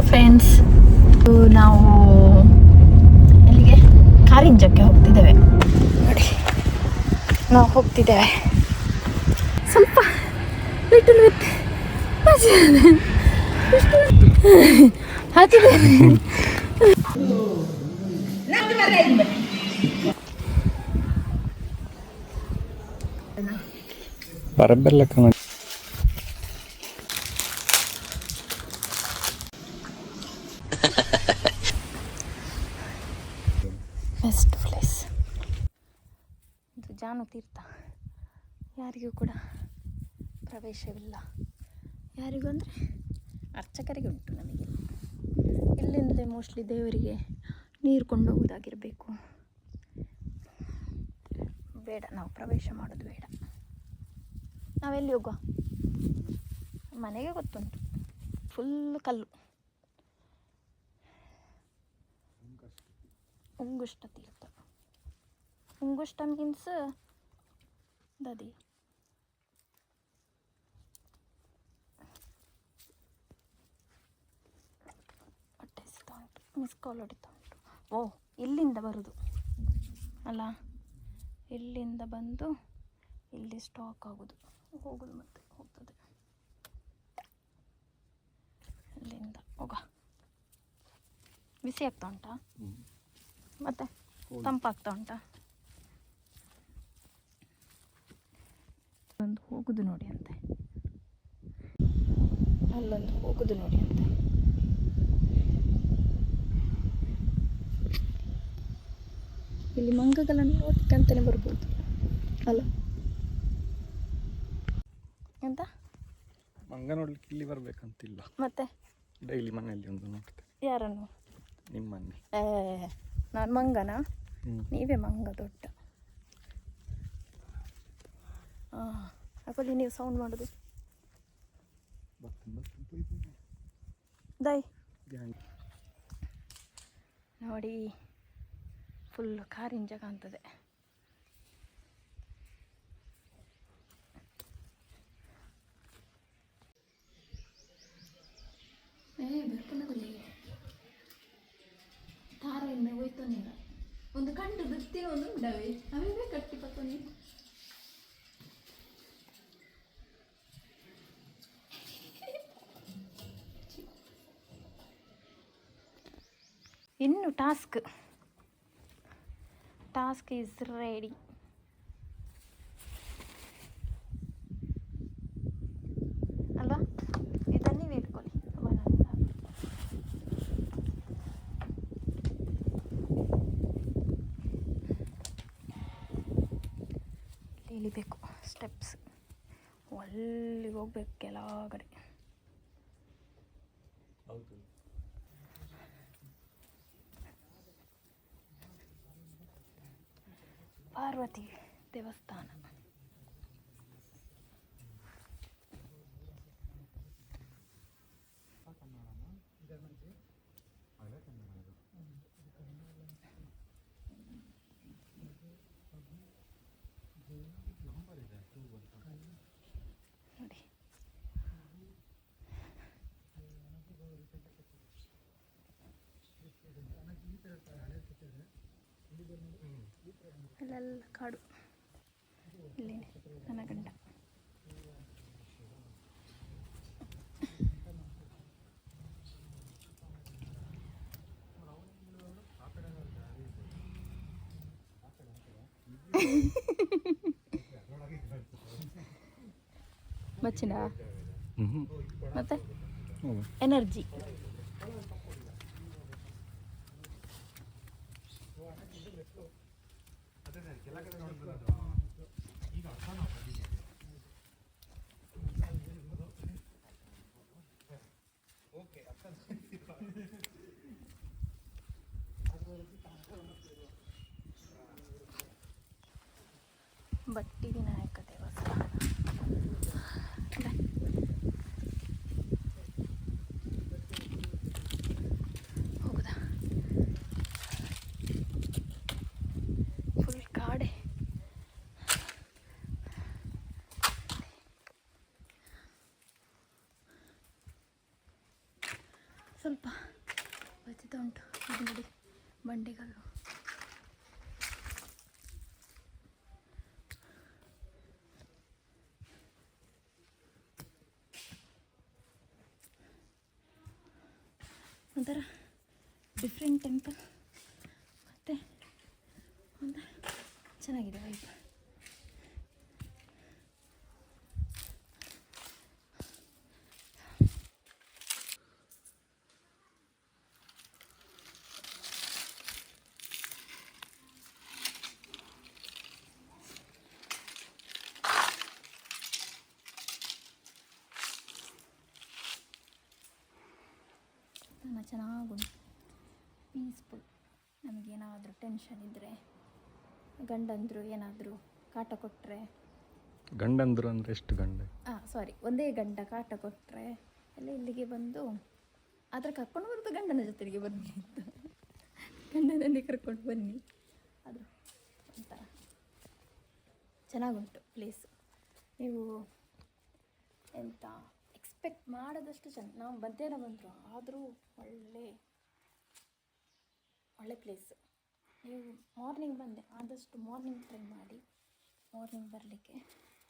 Friends, ನಾವು ಎಲ್ಲಿಗೆ ಕಾರಿಂಜಕ್ಕೆ ಹೋಗ್ತಿದ್ದೇವೆ. ನೋಡಿ, ನಾವು ಹೋಗ್ತಿದ್ದೇವೆ. ಸ್ವಲ್ಪ ಲಿಟಲ್ ವಿತ್ ಹಾಕಿದ್ದೇವೆ. ಬರಬೆಲ್ಲ ಬೆಸ್ಟ್ ಪ್ಲೇಸ್ ಇದು ಜಾನು ತೀರ್ಥ. ಯಾರಿಗೂ ಕೂಡ ಪ್ರವೇಶವಿಲ್ಲ. ಯಾರಿಗೂ ಅಂದರೆ ಅರ್ಚಕರಿಗೆ ಉಂಟು, ನಮಗೆ ಇಲ್ಲಿಂದಲೇ ಮೋಸ್ಟ್ಲಿ ದೇವರಿಗೆ ನೀರು ಕೊಂಡೋಗೋದಾಗಿರಬೇಕು. ಬೇಡ, ನಾವು ಪ್ರವೇಶ ಮಾಡೋದು ಬೇಡ. ನಾವೆಲ್ಲಿ ಹೋಗುವ? ಮನೆಗೆ ಗೊತ್ತುಂಟು, ಫುಲ್ ಕಲ್ಲು. ಉಂಗುಷ್ಟ ತೀರ್ಥ. ಉಂಗುಷ್ಟ ಮೀನ್ಸ್ ದದಿ. ಹೊಟ್ಟೆ ಹಸಿತಾ ಉಂಟು, ಮಿಸ್ ಕಾಲ್ ಹೊಡಿತಾ ಉಂಟು. ಓ, ಇಲ್ಲಿಂದ ಬರುದು ಅಲ್ಲ, ಇಲ್ಲಿಂದ ಬಂದು ಇಲ್ಲಿ ಸ್ಟಾಕ್ ಆಗೋದು, ಹೋಗೋದು, ಮತ್ತೆ ಹೋಗ್ತದೆ. ಇಲ್ಲಿಂದ ಹೋಗ. ಬಿಸಿ ಆಗ್ತಾ ಉಂಟಾ? ಮತ್ತೆ ತಂಪಾಗ್ತಾ ಉಂಟಾ? ಒಂದು ಹೋಗುದು ನೋಡಿ ಅಂತೆ, ಅಲ್ಲೊಂದು ಹೋಗುದು ನೋಡಿ ಅಂತೆ. ಇಲ್ಲಿ ಮಂಗಗಳನ್ನು ನೋಡ್ಲಿಕ್ಕೆ ಅಂತಾನೆ ಬರ್ಬೋದು ಅಲ್ಲ? ಎಂತ ಮಂಗ ನೋಡ್ಲಿಕ್ಕೆ ಇಲ್ಲಿ ಬರ್ಬೇಕಂತಿಲ್ಲ, ಮತ್ತೆ ಡೈಲಿ ಮನೆಯಲ್ಲಿ ಒಂದು ನೋಡ್ತೇನೆ. ಯಾರನ್ನು? ನಿಮ್ಮನ್ನೇ. ನಾನು ಮಂಗನ? ನೀವೇ ಮಂಗ ದೊಡ್ಡ. ಯಾಕಲ್ಲಿ ನೀವು ಸೌಂಡ್ ಮಾಡೋದು? ದೈ ನೋಡಿ, ಫುಲ್ ಕಾರಿಂಜ ಕಾಣ್ತದೆ. ಬರ್ಕೊಂಡೋಗಲಿ ತಾರೆಯಿಂದ ಹೋಯ್ತಾನೆ. ಒಂದು ಕಂಡು ಬತ್ತಿನ ಒಂದು ಉಂಡವೆ, ಅವೇ ಕಟ್ಟಿ ಪತ್ತೊಂದು. ಇನ್ನು ಟಾಸ್ಕ್ ಈಸ್ ರೆಡಿ. ಅಲ್ವಾ? ಇದನ್ನು ನೀವು ಇಟ್ಕೊಳ್ಳಿ. ಇಳಿಬೇಕು ಸ್ಟೆಪ್ಸ್, ಅಲ್ಲಿಗೆ ಹೋಗ್ಬೇಕು ಕೆಳಗಡೆ. ಪಾರ್ವತಿ ದೇವಸ್ಥಾನ. ನೋಡಿ, ಅಲ್ಲೆಲ್ಲ ಕಾಡು. ಇಲ್ಲಿ ನನ್ನ ಗಂಡ. ಬಚ್ಚಿನ ಮತ್ತೆ ಎನರ್ಜಿ. ಬಟ್ಟಿ ವಿನಾಯಕ ದೇವಸ್ಥಾನ. ಹೋಗುದಾ? ಫುಲ್ ಕಾಡೆ. ಸ್ವಲ್ಪ ಬತ್ತಿತ ಉಂಟು ಇದು ನೋಡಿ ಬಂಡೆಗಳು. ಒಂಥರ ಡಿಫ್ರೆಂಟ್ ಟೆಂಪಲ್ ಮತ್ತು ಒಂಥರ ಚೆನ್ನಾಗಿದೆ ವೈಬ್. ಚೆನ್ನಾಗುಂಟು, ಪೀಸ್ಫುಲ್. ನಮಗೇನಾದರೂ ಟೆನ್ಷನ್ ಇದ್ದರೆ, ಗಂಡಂದರು ಏನಾದರೂ ಕಾಟ ಕೊಟ್ಟರೆ, ಗಂಡಂದರು ಅಂದರೆ ಎಷ್ಟು ಗಂಡ? ಒಂದೇ ಗಂಡ ಕಾಟ ಕೊಟ್ಟರೆ ಎಲ್ಲ ಇಲ್ಲಿಗೆ ಬಂದು ಆದರೆ ಕರ್ಕೊಂಡು ಬರೋದು ಗಂಡನ ಜೊತೆಗೆ ಬನ್ನಿ ಅಂತ, ಗಂಡನನ್ನೇ ಕರ್ಕೊಂಡು ಬನ್ನಿ. ಅದು ಒಂಥರ ಚೆನ್ನಾಗುಂಟು ಪ್ಲೇಸು. ನೀವು ಎಂತ ಎಕ್ಸ್ಪೆಕ್ಟ್ ಮಾಡೋದಷ್ಟು ನಾವು ಮಧ್ಯಾಹ್ನ ಬಂದರು ಆದರೂ ಒಳ್ಳೆ ಪ್ಲೇಸು. ನೀವು ಮಾರ್ನಿಂಗ್ ಬಂದೆ ಆದಷ್ಟು ಮಾರ್ನಿಂಗ್ ಟ್ರೈ ಮಾಡಿ, ಮಾರ್ನಿಂಗ್ ಬರಲಿಕ್ಕೆ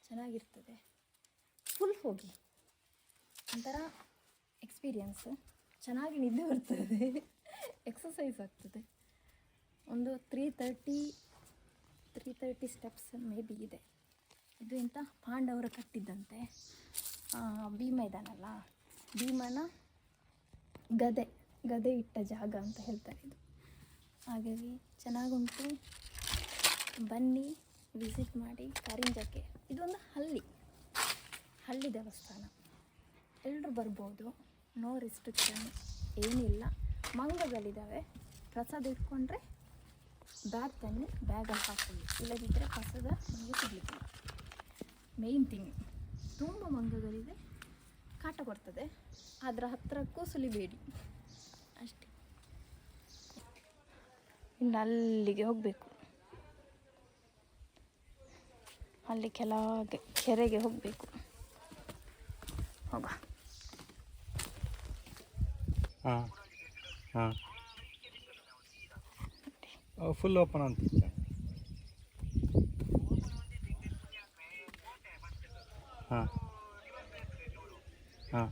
ಚೆನ್ನಾಗಿರ್ತದೆ. ಫುಲ್ ಹೋಗಿ ಒಂಥರ ಎಕ್ಸ್ಪೀರಿಯನ್ಸು, ಚೆನ್ನಾಗಿ ನಿದ್ದೆ ಬರ್ತದೆ, ಎಕ್ಸಸೈಸ್ ಆಗ್ತದೆ. ಒಂದು 330 ಸ್ಟೆಪ್ಸ್ ಮೇ ಬಿ ಇದೆ. ಇದು ಎಂತ ಪಾಂಡವರು ಕಟ್ಟಿದ್ದಂತೆ. ಭೀಮ ಇದ್ದಾನಲ್ಲ, ಭೀಮನ ಗದೆ ಇಟ್ಟ ಜಾಗ ಅಂತ ಹೇಳ್ತಾರೆ ಇದು. ಹಾಗಾಗಿ ಚೆನ್ನಾಗುಂಟು, ಬನ್ನಿ ವಿಸಿಟ್ ಮಾಡಿ. ಕಾರಿಂಜಕ್ಕೆ ಇದೊಂದು ಹಳ್ಳಿ ದೇವಸ್ಥಾನ, ಎಲ್ಲರೂ ಬರ್ಬೋದು, ನೋ ರಿಸ್ಟ್ರಿಕ್ಷನ್ ಏನಿಲ್ಲ. ಮಂಗಗಳಿದ್ದಾವೆ, ಪ್ರಸಾದ ಇಟ್ಕೊಂಡ್ರೆ ಬ್ಯಾಗ್ ತನ್ನಿ, ಬ್ಯಾಗಲ್ಲಿ ಹಾಕ್ಕೊಳ್ಳಿ, ಇಲ್ಲದಿದ್ದರೆ ಪ್ರಸಾದ ನಿಮಗೆ ಸಿಗಲಿಕ್ಕಿಲ್ಲ. ಮೇಯ್ನ್ ಥಿಂಗ್, ತುಂಬ ಮಂಗಗಳಿದೆ, ಕಾಟ ಬರ್ತದೆ, ಅದರ ಹತ್ತಿರಕ್ಕೂ ಸುಲಿಬೇಡಿ ಅಷ್ಟೇ. ಇನ್ನು ಅಲ್ಲಿಗೆ ಹೋಗಬೇಕು, ಅಲ್ಲಿ ಕೆರೆಗೆ ಹೋಗಬೇಕು. ಹೋಗ. ಫುಲ್ ಓಪನ್ ಅಂತ. ಹಾಂ ಹಾಂ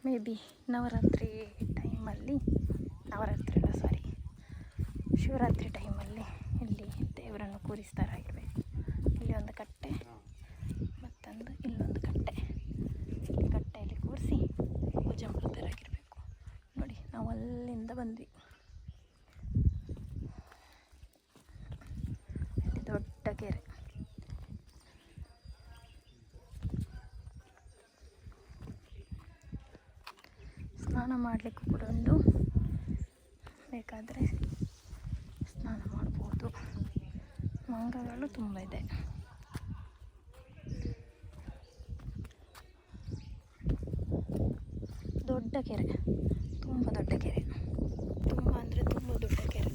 ಮೇ ಬಿ ಶಿವರಾತ್ರಿ ಟೈಮಲ್ಲಿ ಇಲ್ಲಿ ದೇವರನ್ನು ಕೂರಿಸ್ತಾರಾಗಿರಬೇಕು. ಇಲ್ಲಿ ಒಂದು ಕಟ್ಟೆ, ಮತ್ತೊಂದು ಇಲ್ಲೊಂದು ಕಟ್ಟೆ, ಕಟ್ಟೆಯಲ್ಲಿ ಕೂರಿಸಿ ಪೂಜೆ ಮಾಡ್ತಾರಾಗಿರಬೇಕು. ನೋಡಿ, ನಾವು ಅಲ್ಲಿಂದ ಬಂದ್ವಿ. ಇಲ್ಲಿ ದೊಡ್ಡ ಕೆರೆ, ಸ್ನಾನ ಮಾಡಲಿಕ್ಕೂ ಕೂಡ ಉಂಟು, ಬೇಕಾದರೆ ಸ್ನಾನ ಮಾಡ್ಬೋದು. ಮಂಗಗಳು ತುಂಬ ಇದೆ. ದೊಡ್ಡ ಕೆರೆ, ತುಂಬ ದೊಡ್ಡ ಕೆರೆ, ತುಂಬ ಅಂದರೆ ತುಂಬ ದೊಡ್ಡ ಕೆರೆ.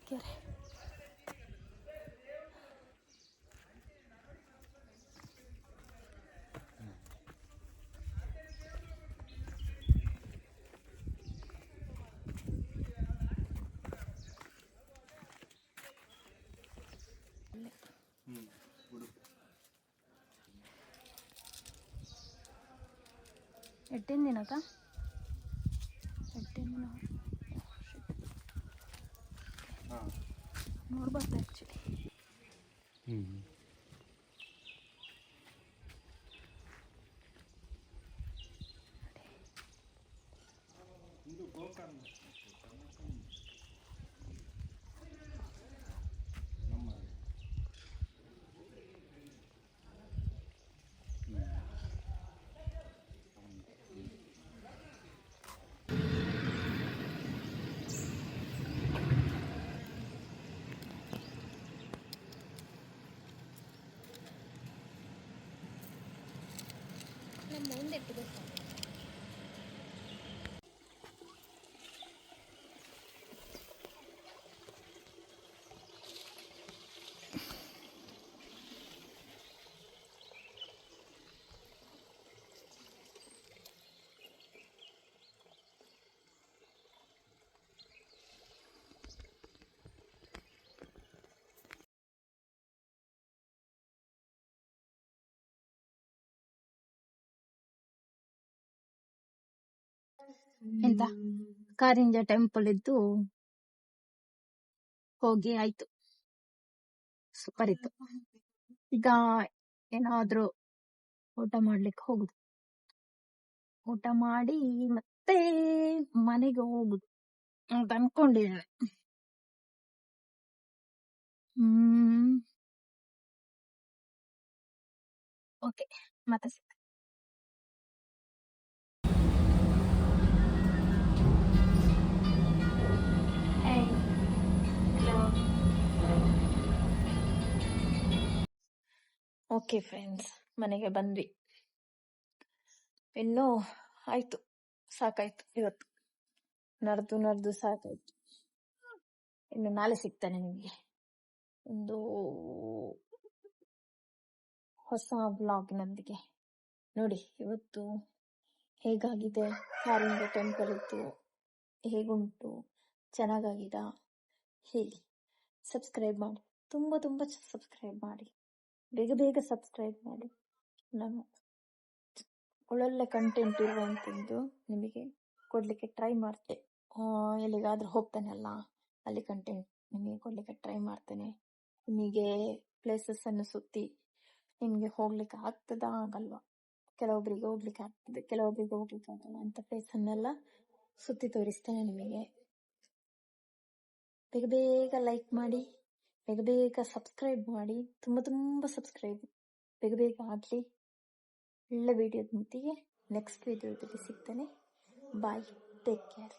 ಕೆರೆ ಎಡ್ಡಿನ ದಿನಕ ನೋಡ್ಬಾರ್ದು ಆ್ಯಕ್ಚುಲಿ. ಇಟ್ಟು ಗೊತ್ತಾ? ಎಂತ ಕಾರಿಂಜ ಟೆಂಪಲ್ ಇದ್ದು ಹೋಗಿ ಆಯ್ತು, ಸೂಪರ್ ಇತ್ತು. ಈಗ ಏನಾದ್ರೂ ಊಟ ಮಾಡ್ಲಿಕ್ಕೆ ಹೋಗುದು, ಊಟ ಮಾಡಿ ಮತ್ತೆ ಮನೆಗೆ ಹೋಗುದು ಅಂತ ಅನ್ಕೊಂಡಿದ್ದೇನೆ. ಓಕೆ, ಮತ್ತೆ ಸಿಗ್ತೇನೆ. ಓಕೆ ಫ್ರೆಂಡ್ಸ್, ಮನೆಗೆ ಬಂದ್ವಿ. ಇನ್ನು ಆಯ್ತು, ಸಾಕಾಯ್ತು. ಇವತ್ತು ನಡೆದು ಸಾಕಾಯ್ತು. ಇನ್ನು ನಾಳೆ ಸಿಗ್ತಾನೆ ನಿಮಗೆ ಒಂದು ಹೊಸ ಬ್ಲಾಗ್ನೊಂದಿಗೆ. ನೋಡಿ ಇವತ್ತು ಹೇಗಾಗಿದೆ ಕಾರಿಂಜ ಟೆಂಪಲ್ ಇತ್ತು, ಹೇಗುಂಟು, ಚೆನ್ನಾಗಾಗಿದ ಹೇಳಿ. ಸಬ್ಸ್ಕ್ರೈಬ್ ಮಾಡಿ, ತುಂಬ ಸಬ್ಸ್ಕ್ರೈಬ್ ಮಾಡಿ, ಬೇಗ ಸಬ್ಸ್ಕ್ರೈಬ್ ಮಾಡಿ. ನಾನು ಒಳ್ಳೊಳ್ಳೆ ಕಂಟೆಂಟ್ ಇರುವಂಥದ್ದು ನಿಮಗೆ ಕೊಡಲಿಕ್ಕೆ ಟ್ರೈ ಮಾಡ್ತೆ. ಎಲ್ಲಿಗಾದ್ರೂ ಹೋಗ್ತಾನಲ್ಲ, ಅಲ್ಲಿ ಕಂಟೆಂಟ್ ನಿಮಗೆ ಕೊಡಲಿಕ್ಕೆ ಟ್ರೈ ಮಾಡ್ತೇನೆ. ನಿಮಗೆ ಪ್ಲೇಸಸ್ಸನ್ನು ಸುತ್ತಿ ನಿಮಗೆ ಹೋಗ್ಲಿಕ್ಕೆ ಆಗ್ತದಾ ಆಗಲ್ವಾ, ಕೆಲವೊಬ್ಬರಿಗೆ ಹೋಗ್ಲಿಕ್ಕೆ ಆಗ್ತದೆ, ಕೆಲವೊಬ್ಬರಿಗೆ ಹೋಗ್ಲಿಕ್ಕೆ ಆಗಲ್ಲ ಅಂತ ಪ್ಲೇಸನ್ನೆಲ್ಲ ಸುತ್ತಿ ತೋರಿಸ್ತೇನೆ ನಿಮಗೆ. ಬೇಗ ಲೈಕ್ ಮಾಡಿ, ಬೇಗ ಸಬ್ಸ್ಕ್ರೈಬ್ ಮಾಡಿ, ತುಂಬ ಸಬ್ಸ್ಕ್ರೈಬ್ ಬೇಗ ಆಗಲಿ. ಒಳ್ಳೆ ವಿಡಿಯೋದೊಂದಿಗೆ ನೆಕ್ಸ್ಟ್ ವಿಡಿಯೋದಲ್ಲಿ ಸಿಗ್ತೇನೆ. ಬಾಯ್, ಟೇಕ್ ಕೇರ್.